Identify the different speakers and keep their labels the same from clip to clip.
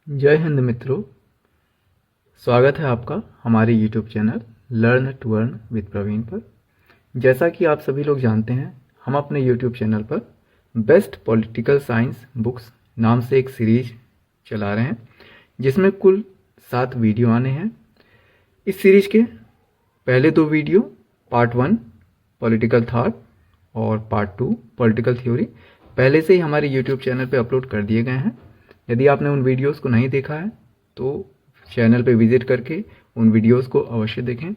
Speaker 1: जय हिंद मित्रों। स्वागत है आपका हमारे YouTube channel learn to earn with Praveen पर। जैसा कि आप सभी लोग जानते हैं, हम अपने YouTube चैनल पर बेस्ट पॉलिटिकल साइंस बुक्स नाम से एक सीरीज चला रहे हैं, जिसमें कुल 7 वीडियो आने हैं। इस सीरीज के पहले 2 वीडियो पार्ट 1 पॉलिटिकल थॉट और पार्ट 2 पॉलिटिकल थ्योरी पहले से ही हमारे YouTube चैनल पर अपलोड कर दिए गए हैं। यदि आपने उन वीडियोस को नहीं देखा है तो चैनल पे विजिट करके उन वीडियोस को अवश्य देखें।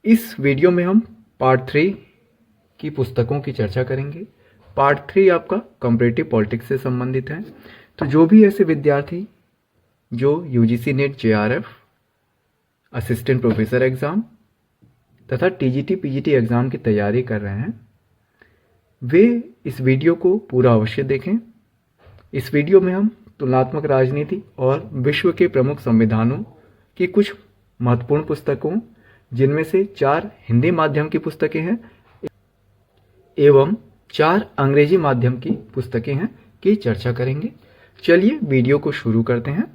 Speaker 1: इस वीडियो में हम पार्ट 3 की पुस्तकों की चर्चा करेंगे। पार्ट 3 आपका कंपैरेटिव पॉलिटिक्स से संबंधित है। तो जो भी ऐसे विद्यार्थी जो UGC net JRF, assistant professor exam तथा टीजीटी पीजीटी एग्ज़ाम की तैयारी कर रहे हैं, वे इस वीडियो को पूरा अवश्य देखें। इस वीडियो में हम तुलनात्मक राजनीति और विश्व के प्रमुख संविधानों की कुछ महत्वपूर्ण पुस्तकों, जिनमें से 4 हिंदी माध्यम की पुस्तकें हैं एवं 4 अंग्रेजी माध्यम की पुस्तकें हैं, की चर्चा करेंगे। चलिए वीडियो को शुरू करते हैं।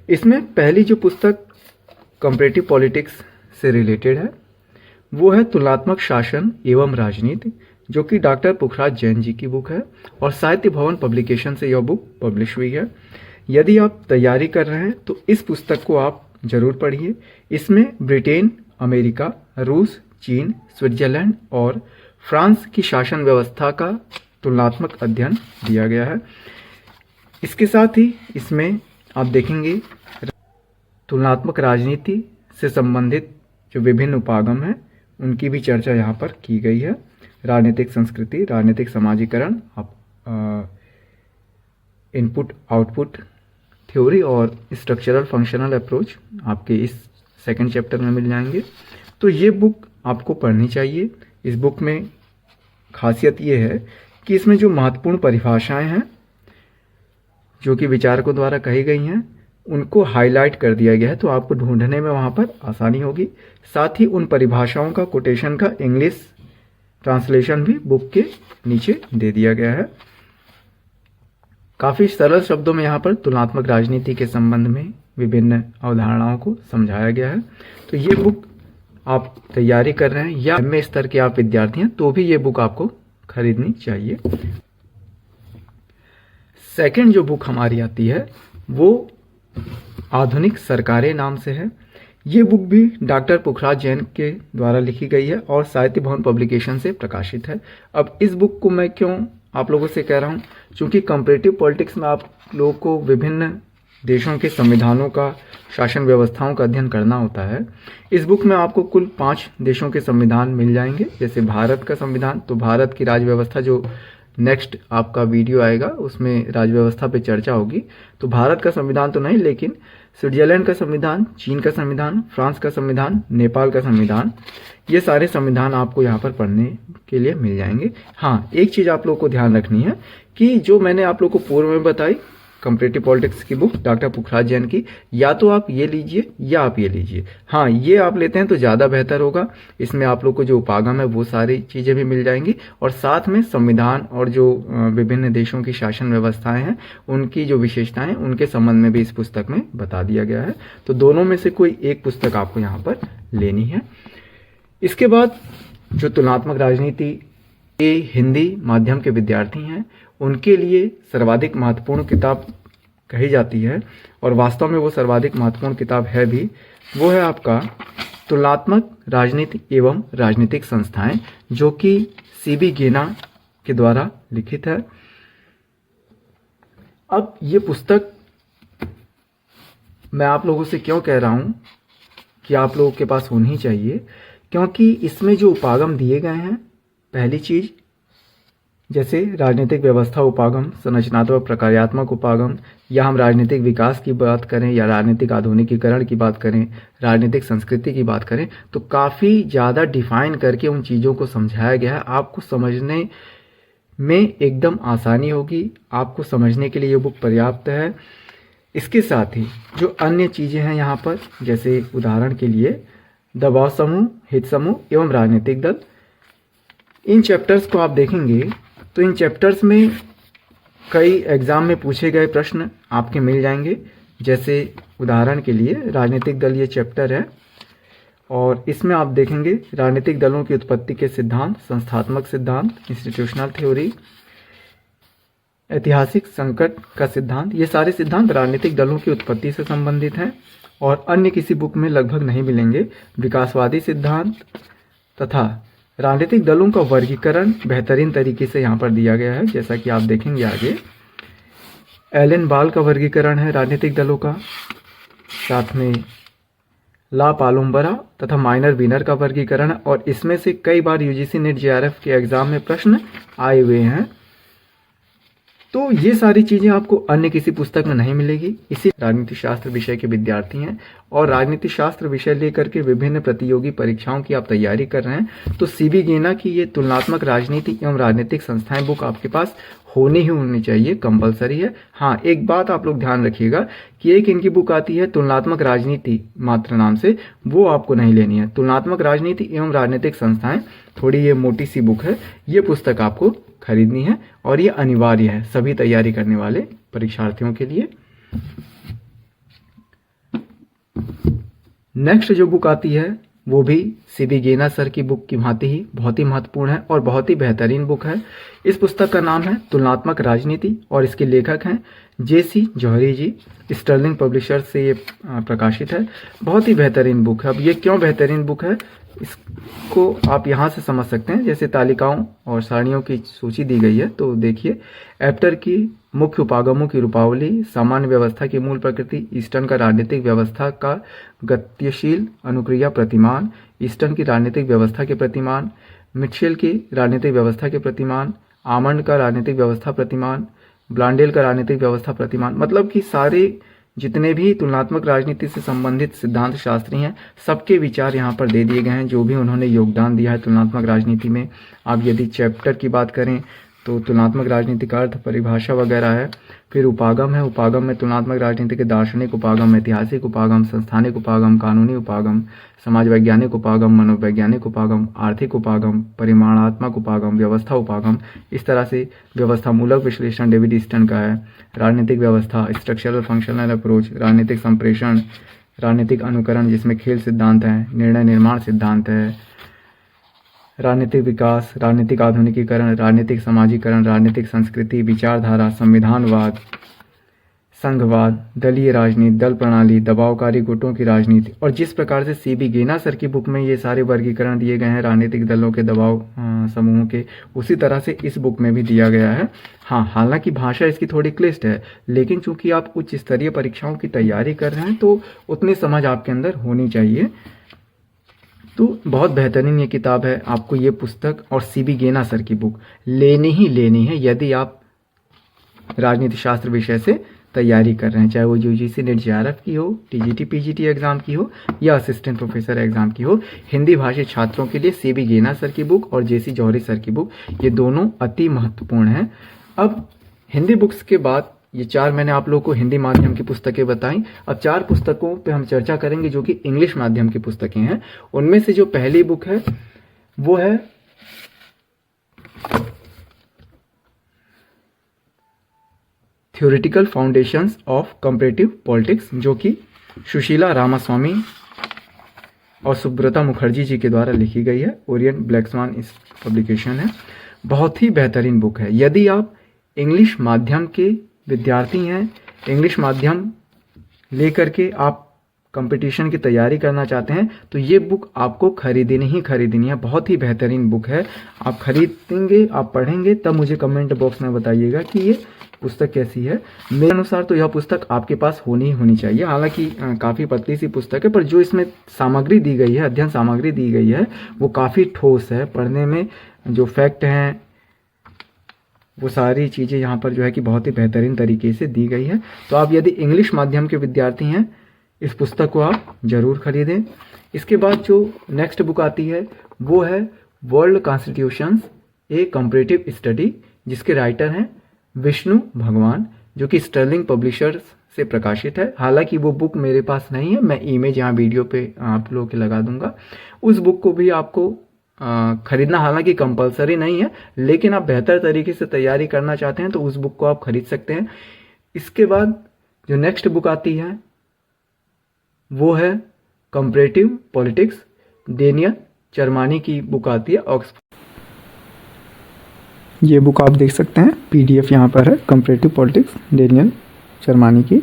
Speaker 1: इसमें पहली जो पुस्तक कंपैरेटिव पॉलिटिक्स से रिलेटेड है वो है तुलनात्मक शासन एवं राजनीति, जो कि डॉक्टर पुखराज जैन जी की बुक है और साहित्य भवन पब्लिकेशन से यह बुक पब्लिश हुई है। यदि आप तैयारी कर रहे हैं तो इस पुस्तक को आप जरूर पढ़िए। इसमें ब्रिटेन, अमेरिका, रूस, चीन, स्विट्जरलैंड और फ्रांस की शासन व्यवस्था का तुलनात्मक अध्ययन दिया गया है। इसके साथ ही इसमें आप देखेंगे तुलनात्मक राजनीति से संबंधित जो विभिन्न उपागम हैं उनकी भी चर्चा यहाँ पर की गई है। राजनीतिक संस्कृति, राजनीतिक समाजीकरण, इनपुट आउटपुट थ्योरी और स्ट्रक्चरल फंक्शनल अप्रोच आपके इस सेकंड चैप्टर में मिल जाएंगे। तो ये बुक आपको पढ़नी चाहिए। इस बुक में खासियत ये है कि इसमें जो महत्वपूर्ण परिभाषाएं हैं जो कि विचारकों द्वारा कही गई हैं, उनको हाईलाइट कर दिया गया है, तो आपको ढूंढने में वहाँ पर आसानी होगी। साथ ही उन परिभाषाओं का कोटेशन का इंग्लिश ट्रांसलेशन भी बुक के नीचे दे दिया गया है। काफ़ी सरल शब्दों में यहाँ पर तुलनात्मक राजनीति के संबंध में विभिन्न अवधारणाओं को समझाया गया है। तो ये बुक आप तैयारी कर रहे हैं या एमए स्तर के आप विद्यार्थी हैं तो भी ये बुक आपको खरीदनी चाहिए। सेकंड जो बुक हमारी आती है वो आधुनिक सरकारें नाम से है। ये बुक भी डॉक्टर पुखराज जैन के द्वारा लिखी गई है और साहित्य भवन पब्लिकेशन से प्रकाशित है। अब इस बुक को मैं क्यों आप लोगों से कह रहा हूँ, क्योंकि कंपैरेटिव पॉलिटिक्स में आप लोगों को विभिन्न देशों के संविधानों का, शासन व्यवस्थाओं का अध्ययन करना होता है। इस बुक में आपको कुल 5 देशों के संविधान मिल जाएंगे। जैसे भारत का संविधान, तो भारत की राज्य व्यवस्था, जो नेक्स्ट आपका वीडियो आएगा उसमें राज्य व्यवस्था पे चर्चा होगी। तो भारत का संविधान तो नहीं, लेकिन स्विट्जरलैंड का संविधान, चीन का संविधान, फ्रांस का संविधान, नेपाल का संविधान, ये सारे संविधान आपको यहाँ पर पढ़ने के लिए मिल जाएंगे। हाँ, एक चीज़ आप लोग को ध्यान रखनी है कि जो मैंने आप लोग को पूर्व में बताई कंपैरेटिव पॉलिटिक्स की बुक डॉक्टर पुखराज जैन की, या तो आप ये लीजिए या आप ये लीजिए। हाँ, ये आप लेते हैं तो ज़्यादा बेहतर होगा। इसमें आप लोग को जो उपागम है वो सारी चीज़ें भी मिल जाएंगी और साथ में संविधान और जो विभिन्न देशों की शासन व्यवस्थाएं हैं उनकी जो विशेषताएं, उनके संबंध में भी इस पुस्तक में बता दिया गया है। तो दोनों में से कोई एक पुस्तक आपको यहाँ पर लेनी है। इसके बाद जो तुलनात्मक राजनीति के हिंदी माध्यम के विद्यार्थी हैं उनके लिए सर्वाधिक महत्वपूर्ण किताब कही जाती है और वास्तव में वो सर्वाधिक महत्वपूर्ण किताब है भी, वो है आपका तुलनात्मक राजनीति एवं राजनीतिक संस्थाएं, जो कि सीबी गेना के द्वारा लिखित है। अब ये पुस्तक मैं आप लोगों से क्यों कह रहा हूँ कि आप लोगों के पास होनी चाहिए, क्योंकि इसमें जो उपागम दिए गए हैं, पहली चीज़ जैसे राजनीतिक व्यवस्था उपागम, संरचनात्मक प्रकार्यात्मक उपागम, या हम राजनीतिक विकास की बात करें या राजनीतिक आधुनिकीकरण की बात करें, राजनीतिक संस्कृति की बात करें, तो काफ़ी ज़्यादा डिफाइन करके उन चीज़ों को समझाया गया है। आपको समझने में एकदम आसानी होगी, आपको समझने के लिए ये बुक पर्याप्त है। इसके साथ ही जो अन्य चीज़ें हैं यहाँ पर, जैसे उदाहरण के लिए दबाव समूह, हित समूह एवं राजनीतिक दल, इन चैप्टर्स को आप देखेंगे तो इन चैप्टर्स में कई एग्ज़ाम में पूछे गए प्रश्न आपके मिल जाएंगे। जैसे उदाहरण के लिए राजनीतिक दल ये चैप्टर है, और इसमें आप देखेंगे राजनीतिक दलों की उत्पत्ति के सिद्धांत, संस्थात्मक सिद्धांत, इंस्टीट्यूशनल थ्योरी, ऐतिहासिक संकट का सिद्धांत। ये सारे सिद्धांत राजनीतिक दलों की उत्पत्ति से संबंधित हैं और अन्य किसी बुक में लगभग नहीं मिलेंगे। विकासवादी सिद्धांत तथा राजनीतिक दलों का वर्गीकरण बेहतरीन तरीके से यहाँ पर दिया गया है, जैसा कि आप देखेंगे आगे। एलन बाल का वर्गीकरण है राजनीतिक दलों का, साथ में ला पालुम्बरा तथा माइनर वीनर का वर्गीकरण है, और इसमें से कई बार यूजीसी नेट जेआरएफ के एग्जाम में प्रश्न आए हुए हैं। तो ये सारी चीज़ें आपको अन्य किसी पुस्तक में नहीं मिलेगी। इसी राजनीति शास्त्र विषय के विद्यार्थी हैं और राजनीति शास्त्र विषय लेकर के विभिन्न प्रतियोगी परीक्षाओं की आप तैयारी कर रहे हैं, तो सीबी गेना की ये तुलनात्मक राजनीति एवं राजनीतिक संस्थाएं बुक आपके पास होनी ही होनी चाहिए, कंपलसरी है। हाँ, एक बात आप लोग ध्यान रखिएगा कि एक इनकी बुक आती है तुलनात्मक राजनीति मात्र नाम से, वो आपको नहीं लेनी है। तुलनात्मक राजनीति एवं राजनीतिक संस्थाएं, थोड़ी ये मोटी सी बुक है, ये पुस्तक आपको खरीदनी है और ये अनिवार्य है सभी तैयारी करने वाले परीक्षार्थियों के लिए। नेक्स्ट जो बुक आती है वो भी सीबी गेना सर की बुक की भांति ही बहुत ही महत्वपूर्ण है और बहुत ही बेहतरीन बुक है। इस पुस्तक का नाम है तुलनात्मक राजनीति और इसके लेखक हैं जेसी जौहरी जी। स्टर्लिंग पब्लिशर्स से ये प्रकाशित है। बहुत ही बेहतरीन बुक है। अब ये क्यों बेहतरीन बुक है इसको आप यहाँ से समझ सकते हैं। जैसे तालिकाओं और सारणियों की सूची दी गई है, तो देखिए एप्टर की मुख्य उपागमों की रूपावली, सामान्य व्यवस्था की मूल प्रकृति, ईस्टर्न का राजनीतिक व्यवस्था का गतिशील अनुक्रिया प्रतिमान, ईस्टर्न की राजनीतिक व्यवस्था के प्रतिमान, मिटशेल की राजनीतिक व्यवस्था के प्रतिमान, आमंड का राजनीतिक व्यवस्था प्रतिमान, ब्लांडेल का राजनीतिक व्यवस्था प्रतिमान। मतलब कि सारे जितने भी तुलनात्मक राजनीति से संबंधित सिद्धांत शास्त्री हैं, सबके विचार यहाँ पर दे दिए गए हैं, जो भी उन्होंने योगदान दिया है तुलनात्मक राजनीति में। आप यदि चैप्टर की बात करें तो तुलनात्मक राजनीति का अर्थ, परिभाषा वगैरह है। फिर उपागम है, उपागम में तुलनात्मक राजनीति के दार्शनिक उपागम, ऐतिहासिक उपागम, संस्थानिक उपागम, कानूनी उपागम, समाज वैज्ञानिक उपागम, मनोवैज्ञानिक उपागम, आर्थिक उपागम, परिमाणात्मक उपागम, व्यवस्था उपागम। इस तरह से व्यवस्था मूलक विश्लेषण डेविड ईस्टन का है। राजनीतिक व्यवस्था, स्ट्रक्चरल फंक्शनल अप्रोच, राजनीतिक संप्रेषण, राजनीतिक अनुकरण जिसमें खेल सिद्धांत है, निर्णय निर्माण सिद्धांत है, राजनीतिक विकास, राजनीतिक आधुनिकीकरण, राजनीतिक समाजीकरण, राजनीतिक संस्कृति, विचारधारा, संविधानवाद, संघवाद, दलीय राजनीति, दल प्रणाली, दबावकारी गुटों की राजनीति। और जिस प्रकार से सीबी गेना सर की बुक में ये सारे वर्गीकरण दिए गए हैं राजनीतिक दलों के दबाव समूहों के, उसी तरह से इस बुक में भी दिया गया है। हाँ, हालांकि भाषा इसकी थोड़ी क्लिष्ट है, लेकिन चूंकि आप उच्च स्तरीय परीक्षाओं की तैयारी कर रहे हैं तो उतनी समझ आपके अंदर होनी चाहिए। तो बहुत बेहतरीन ये किताब है। आपको ये पुस्तक और सीबी गेना सर की बुक लेनी ही लेनी है यदि आप राजनीति शास्त्र विषय से तैयारी कर रहे हैं, चाहे वो यूजीसी नेट जेआरएफ की हो, टीजीटी पीजीटी एग्जाम की हो या असिस्टेंट प्रोफेसर एग्जाम की हो। हिंदी भाषी छात्रों के लिए सीबी गेना सर की बुक और जेसी जौहरी सर की बुक, ये दोनों अति महत्वपूर्ण हैं। अब हिंदी बुक्स के बाद ये चार मैंने आप लोगों को हिंदी माध्यम की पुस्तकें बताई। अब चार पुस्तकों पे हम चर्चा करेंगे जो कि इंग्लिश माध्यम की पुस्तकें हैं। उनमें से जो पहली बुक है वो है theoretical foundations of comparative politics, जो कि सुशीला रामास्वामी और सुब्रता मुखर्जी जी के द्वारा लिखी गई है। ओरिएंट ब्लैक स्वान इस पब्लिकेशन है। बहुत ही बेहतरीन बुक है। यदि आप इंग्लिश माध्यम के विद्यार्थी हैं, इंग्लिश माध्यम लेकर के आप कंपटीशन की तैयारी करना चाहते हैं, तो ये बुक आपको खरीदनी ही खरीदनी है। बहुत ही बेहतरीन बुक है। आप खरीदेंगे, आप पढ़ेंगे, तब मुझे कमेंट बॉक्स में बताइएगा कि ये पुस्तक कैसी है। मेरे अनुसार तो यह पुस्तक आपके पास होनी ही होनी चाहिए। हालांकि काफ़ी पतली सी पुस्तक है, पर जो इसमें सामग्री दी गई है, अध्ययन सामग्री दी गई है, वो काफ़ी ठोस है। पढ़ने में जो फैक्ट हैं, वो सारी चीज़ें यहाँ पर जो है कि बहुत ही बेहतरीन तरीके से दी गई है। तो आप यदि इंग्लिश माध्यम के विद्यार्थी हैं, इस पुस्तक को आप जरूर खरीदें। इसके बाद जो नेक्स्ट बुक आती है वो है वर्ल्ड कॉन्स्टिट्यूशंस ए कंपैरेटिव स्टडी, जिसके राइटर हैं विष्णु भगवान, जो कि स्टर्लिंग पब्लिशर्स से प्रकाशित है। हालांकि वो बुक मेरे पास नहीं है, मैं इमेज यहाँ वीडियो पे आप लोगों के लगा दूंगा। उस बुक को भी आपको खरीदना हालांकि कंपलसरी नहीं है, लेकिन आप बेहतर तरीके से तैयारी करना चाहते हैं तो उस बुक को आप खरीद सकते हैं। इसके बाद जो नेक्स्ट बुक आती है वो है कंपैरेटिव पॉलिटिक्स, डेनियल चरमानी की बुक आती है ऑक्सफोर्ड। ये बुक आप देख सकते हैं, PDF यहाँ पर है, कंपैरेटिव पॉलिटिक्स डेनियल चरमानी की।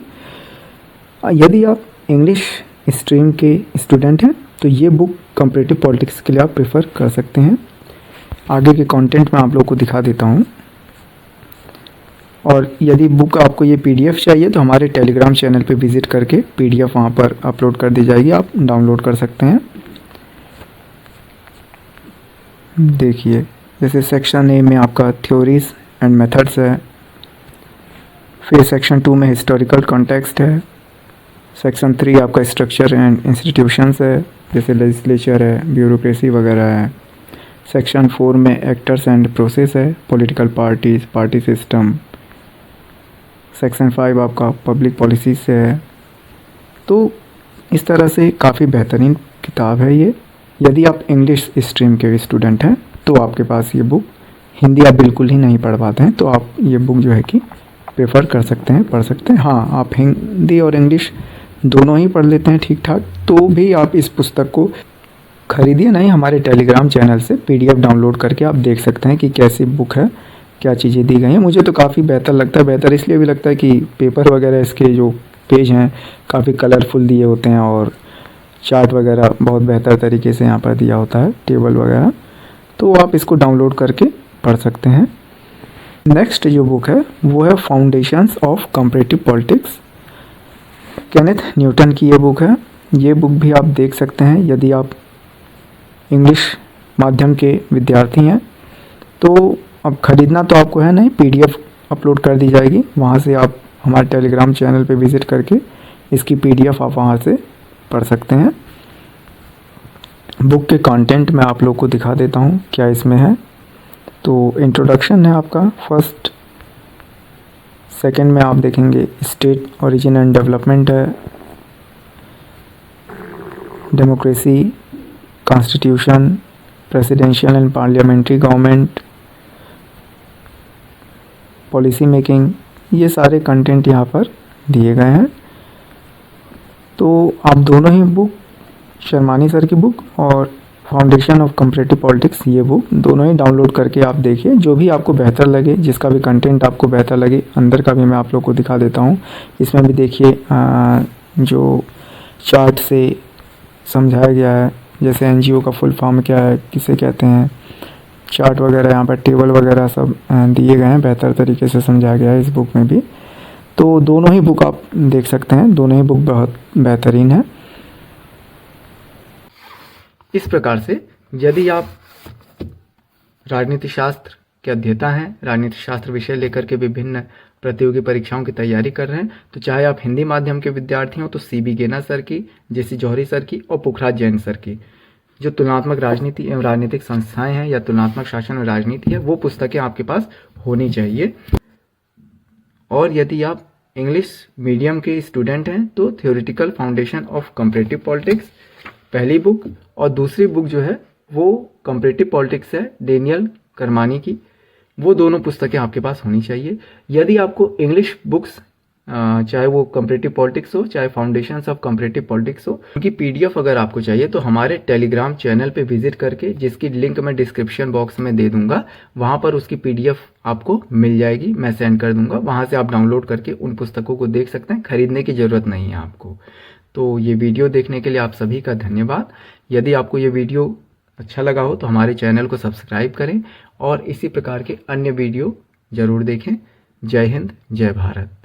Speaker 1: यदि आप इंग्लिश स्ट्रीम के स्टूडेंट हैं तो ये बुक कंपैरेटिव पॉलिटिक्स के लिए आप प्रेफर कर सकते हैं। आगे के कंटेंट में आप लोग को दिखा देता हूँ। और यदि बुक आपको ये PDF चाहिए तो हमारे टेलीग्राम चैनल पे विज़िट करके PDF वहाँ पर अपलोड कर दी जाएगी, आप डाउनलोड कर सकते हैं। देखिए, जैसे सेक्शन A में आपका थ्योरीज एंड मेथड्स है, फिर सेक्शन 2 में हिस्टोरिकल कॉन्टेक्स्ट है, सेक्शन 3 आपका स्ट्रक्चर एंड इंस्टीट्यूशंस है, जैसे लेजिस्लेचर है, ब्यूरोक्रेसी वगैरह है। सेक्शन 4 में एक्टर्स एंड प्रोसेस है, political parties, party system. Section 5 आपका पब्लिक पॉलिसी से है। तो इस तरह से काफ़ी बेहतरीन किताब है ये। यदि आप इंग्लिश स्ट्रीम के स्टूडेंट हैं तो आपके पास ये बुक, हिंदी आप बिल्कुल ही नहीं पढ़ पाते हैं तो आप ये बुक जो है कि प्रेफर कर सकते हैं, पढ़ सकते हैं। हाँ, आप हिंदी और इंग्लिश दोनों ही पढ़ लेते हैं ठीक ठाक तो भी आप इस पुस्तक को खरीदिए नहीं, हमारे टेलीग्राम चैनल से PDF डाउनलोड करके आप देख सकते हैं कि कैसी बुक है, क्या चीज़ें दी गई हैं। मुझे तो काफ़ी बेहतर लगता है, बेहतर इसलिए भी लगता है कि पेपर वगैरह इसके जो पेज हैं काफ़ी कलरफुल दिए होते हैं और चार्ट वगैरह बहुत बेहतर तरीके से यहाँ पर दिया होता है, टेबल वगैरह। तो आप इसको डाउनलोड करके पढ़ सकते हैं। नेक्स्ट जो बुक है वो है foundations of comparative politics, Kenneth Newton की ये बुक है। ये बुक भी आप देख सकते हैं यदि आप इंग्लिश माध्यम के विद्यार्थी हैं तो। अब ख़रीदना तो आपको है नहीं, PDF अपलोड कर दी जाएगी, वहाँ से आप हमारे टेलीग्राम चैनल पे विज़िट करके इसकी PDF आप वहाँ से पढ़ सकते हैं। बुक के कंटेंट मैं आप लोग को दिखा देता हूँ क्या इसमें है। तो इंट्रोडक्शन है आपका फर्स्ट, सेकंड में आप देखेंगे स्टेट ओरिजिन एंड डेवलपमेंट है, democracy, constitution, presidential and parliamentary government, policy making, ये सारे कंटेंट यहाँ पर दिए गए हैं। तो आप दोनों ही बुक, शर्मानी सर की बुक और फाउंडेशन ऑफ कंपैरेटिव पॉलिटिक्स, ये बुक दोनों ही डाउनलोड करके आप देखिए, जो भी आपको बेहतर लगे, जिसका भी कंटेंट आपको बेहतर लगे। अंदर का भी मैं आप लोग को दिखा देता हूँ। इसमें भी देखिए जो चार्ट से समझाया गया है, जैसे NGO का फुल फॉर्म क्या है, किसे कहते हैं, चार्ट वगैरह, यहाँ पर टेबल वगैरह सब दिए गए हैं, बेहतर तरीके से समझाया गया है इस बुक में भी। तो दोनों ही बुक आप देख सकते हैं, दोनों ही बुक बहुत बेहतरीन है। इस प्रकार से यदि आप राजनीति शास्त्र के अध्येता हैं, राजनीति शास्त्र विषय लेकर के विभिन्न प्रतियोगी परीक्षाओं की तैयारी कर रहे हैं, तो चाहे आप हिंदी माध्यम के विद्यार्थी हो तो CB गेना सर की, JC जौहरी सर की और पुखराज जैन सर की जो तुलनात्मक राजनीति एवं राजनीतिक संस्थाएं हैं या तुलनात्मक शासन और राजनीति है, वो पुस्तकें आपके पास होनी चाहिए। और यदि आप इंग्लिश मीडियम के स्टूडेंट हैं तो theoretical foundation of comparative politics पहली बुक, और दूसरी बुक जो है वो कंपैरेटिव पॉलिटिक्स है डेनियल करमानी की, वो दोनों पुस्तकें आपके पास होनी चाहिए। यदि आपको इंग्लिश बुक्स चाहे वो कंपैरेटिव पॉलिटिक्स हो, चाहे फाउंडेशंस ऑफ कंपैरेटिव पॉलिटिक्स हो, उनकी PDF अगर आपको चाहिए तो हमारे टेलीग्राम चैनल पे विजिट करके, जिसकी लिंक मैं डिस्क्रिप्शन बॉक्स में दे दूंगा, वहाँ पर उसकी PDF आपको मिल जाएगी, मैं सेंड कर दूंगा। वहाँ से आप डाउनलोड करके उन पुस्तकों को देख सकते हैं, खरीदने की ज़रूरत नहीं है आपको। तो ये वीडियो देखने के लिए आप सभी का धन्यवाद। यदि आपको ये वीडियो अच्छा लगा हो तो हमारे चैनल को सब्सक्राइब करें और इसी प्रकार के अन्य वीडियो ज़रूर देखें। जय हिंद, जय भारत।